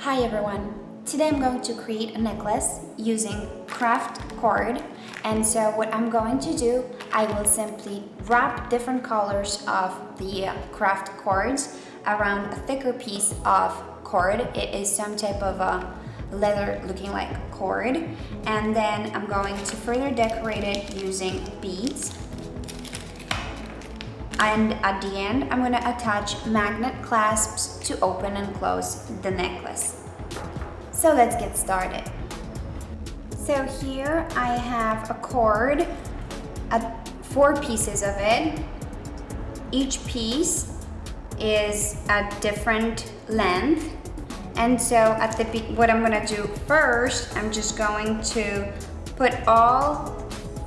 Hi everyone! Today I'm going to create a necklace using craft cord, and so what I'm going to do, I will simply wrap different colors of the craft cords around a thicker piece of cord. It is some type of a leather looking like cord, and then I'm going to further decorate it using beads. And at the end, I'm going to attach magnet clasps to open and close the necklace. So let's get started. So here I have a cord, 4 pieces of it. Each piece is a different length. And so what I'm going to do first, I'm just going to put all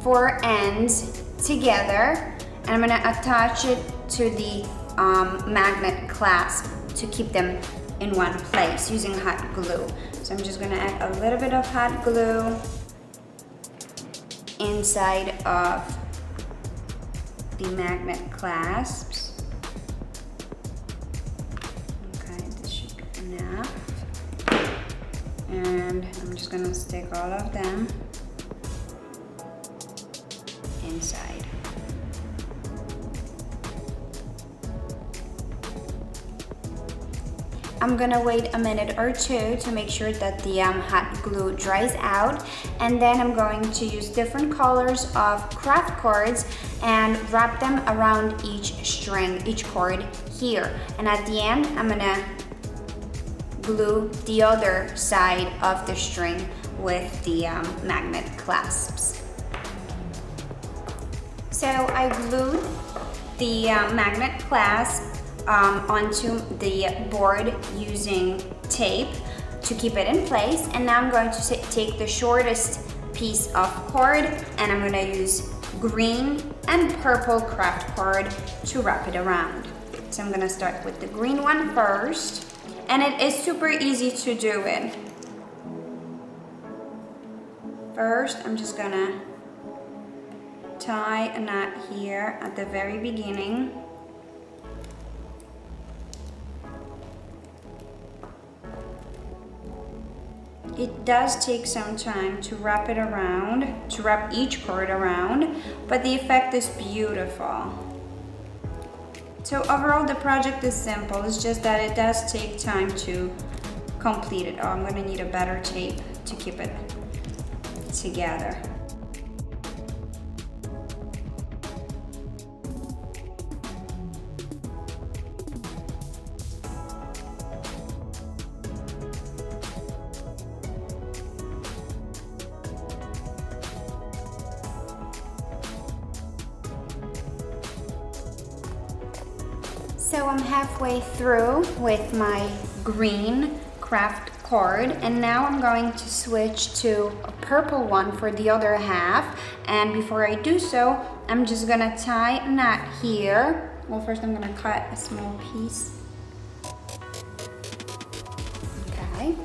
4 ends together. And I'm going to attach it to the magnet clasp to keep them in one place using hot glue. So I'm just going to add a little bit of hot glue inside of the magnet clasps. Okay, this should be enough. And I'm just going to stick all of them inside. I'm gonna wait a minute or two to make sure that the hot glue dries out, and then I'm going to use different colors of craft cords and wrap them around each cord here. And at the end, I'm gonna glue the other side of the string with the magnet clasps. So I glued the magnet clasp onto the board using tape to keep it in place, and now I'm going to take the shortest piece of cord and I'm going to use green and purple craft cord to wrap it around. So I'm going to start with the green one first, and it is super easy to do it. First, I'm just going to tie a knot here at the very beginning. It does take some time to wrap it around, to wrap each cord around, but the effect is beautiful. So overall the project is simple, it's just that it does take time to complete it. Oh, I'm gonna need a better tape to keep it together. So I'm halfway through with my green craft cord, and now I'm going to switch to a purple one for the other half. And before I do so, I'm just gonna tie a knot here. Well, first I'm gonna cut a small piece. Okay.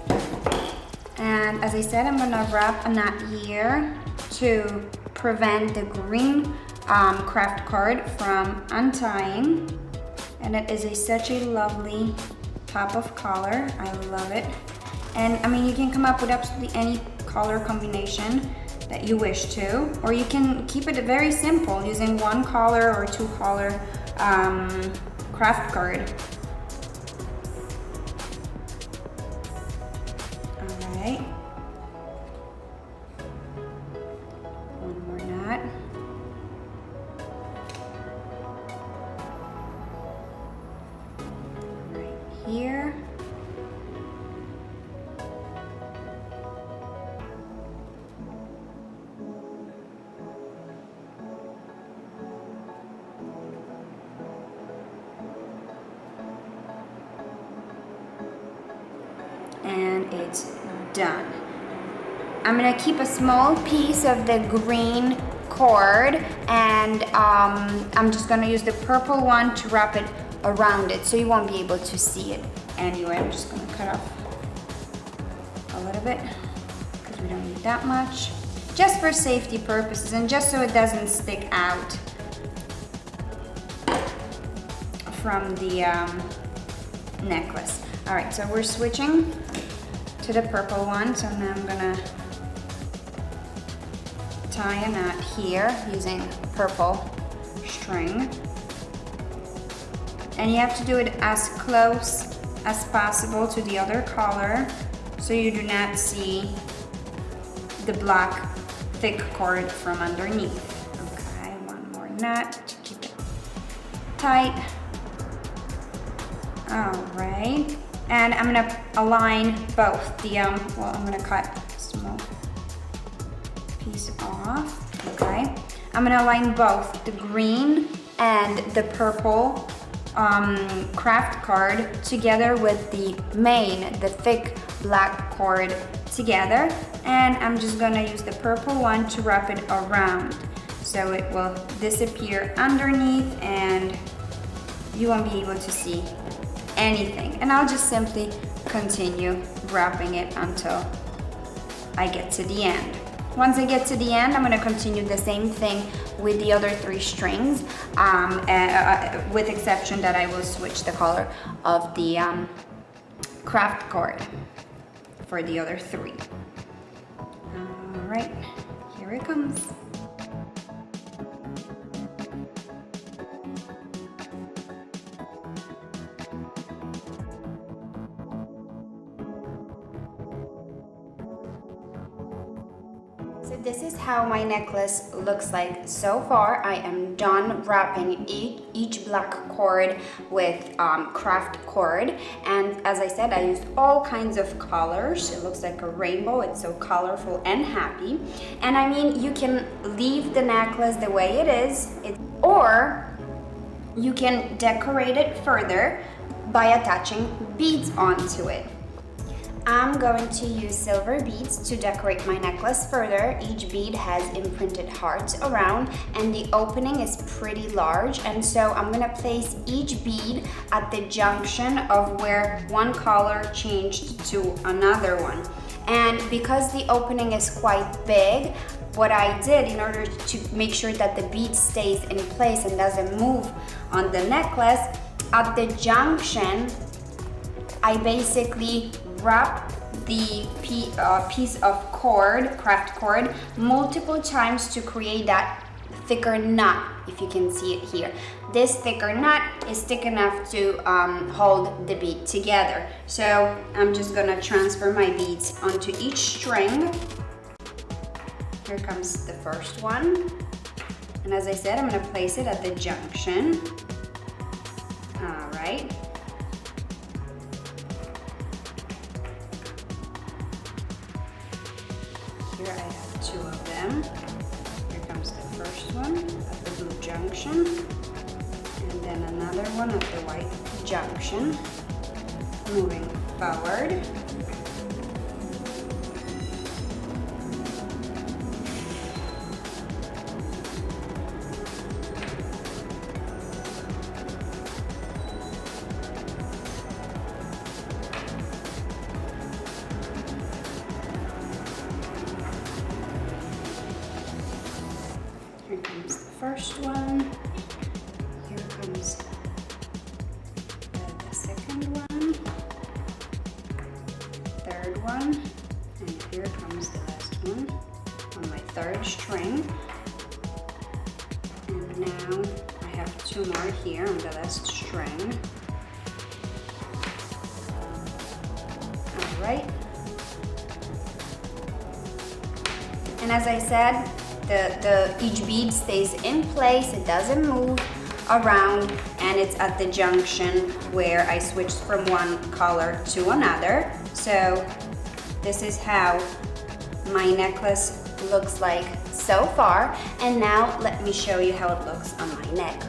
And as I said, I'm gonna wrap a knot here to prevent the green craft cord from untying. And it is such a lovely pop of color. I love it. And I mean, you can come up with absolutely any color combination that you wish to, or you can keep it very simple using 1 color or 2 color craft cord. All right. One more knot. Here. And it's done. I'm gonna keep a small piece of the green cord, and I'm just gonna use the purple one to wrap it around it, so you won't be able to see it anyway. I'm just gonna cut off a little bit because we don't need that much, just for safety purposes and just so it doesn't stick out from the necklace. All right, so we're switching to the purple one. So now I'm gonna tie a knot here using purple string. And you have to do it as close as possible to the other color so you do not see the black thick cord from underneath. Okay, one more knot to keep it tight. All right, and I'm gonna align both the, well, I'm gonna cut a small piece off, okay? I'm gonna align both the green and the purple craft cord together with the main, the thick black cord together, and I'm just gonna use the purple one to wrap it around so it will disappear underneath and you won't be able to see anything. And I'll just simply continue wrapping it until I get to the end. Once I get to the end, I'm gonna continue the same thing with the other 3 strings, with exception that I will switch the color of the craft cord for the other 3. All right, here it comes. So this is how my necklace looks like so far. I am done wrapping each black cord with craft cord, and as I said, I used all kinds of colors. It looks like a rainbow. It's so colorful and happy. And I mean, you can leave the necklace the way it is, or you can decorate it further by attaching beads onto it. I'm going to use silver beads to decorate my necklace further. Each bead has imprinted hearts around and the opening is pretty large, and so I'm gonna place each bead at the junction of where one color changed to another one. And because the opening is quite big, what I did in order to make sure that the bead stays in place and doesn't move on the necklace, at the junction I basically wrap the piece of cord, craft cord, multiple times to create that thicker knot, if you can see it here. This thicker knot is thick enough to hold the bead together. So I'm just gonna transfer my beads onto each string. Here comes the first one. And as I said, I'm gonna place it at the junction. All right. Here I have 2 of them. Here comes the first one at the blue junction, and then another one at the white junction. Moving forward. Here comes the first one. Here comes the second one, third one, and here comes the last one on my 3rd string. And now I have 2 more here on the last string. All right. And as I said, each bead stays in place, it doesn't move around, and it's at the junction where I switched from one color to another. So this is how my necklace looks like so far, and now let me show you how it looks on my neck.